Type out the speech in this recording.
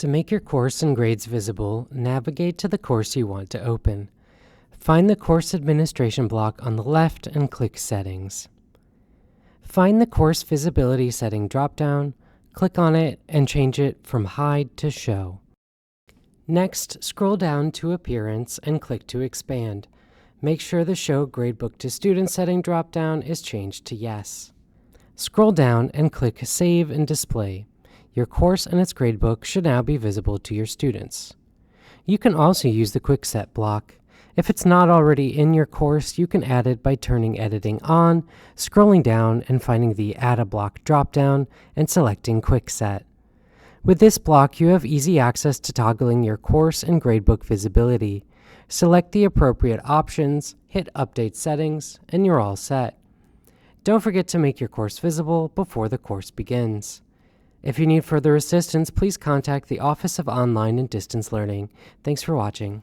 To make your course and grades visible, navigate to the course you want to open. Find the Course Administration block on the left and click Settings. Find the Course Visibility Setting dropdown, click on it, and change it from Hide to Show. Next, scroll down to Appearance and click to expand. Make sure the Show Gradebook to Students setting dropdown is changed to Yes. Scroll down and click Save and Display. Your course and its gradebook should now be visible to your students. You can also use the Quick Set block. If it's not already in your course, you can add it by turning editing on, scrolling down and finding the Add a Block dropdown and selecting Quick Set. With this block, you have easy access to toggling your course and gradebook visibility. Select the appropriate options, hit Update Settings, and you're all set. Don't forget to make your course visible before the course begins. If you need further assistance, please contact the Office of Online and Distance Learning. Thanks for watching.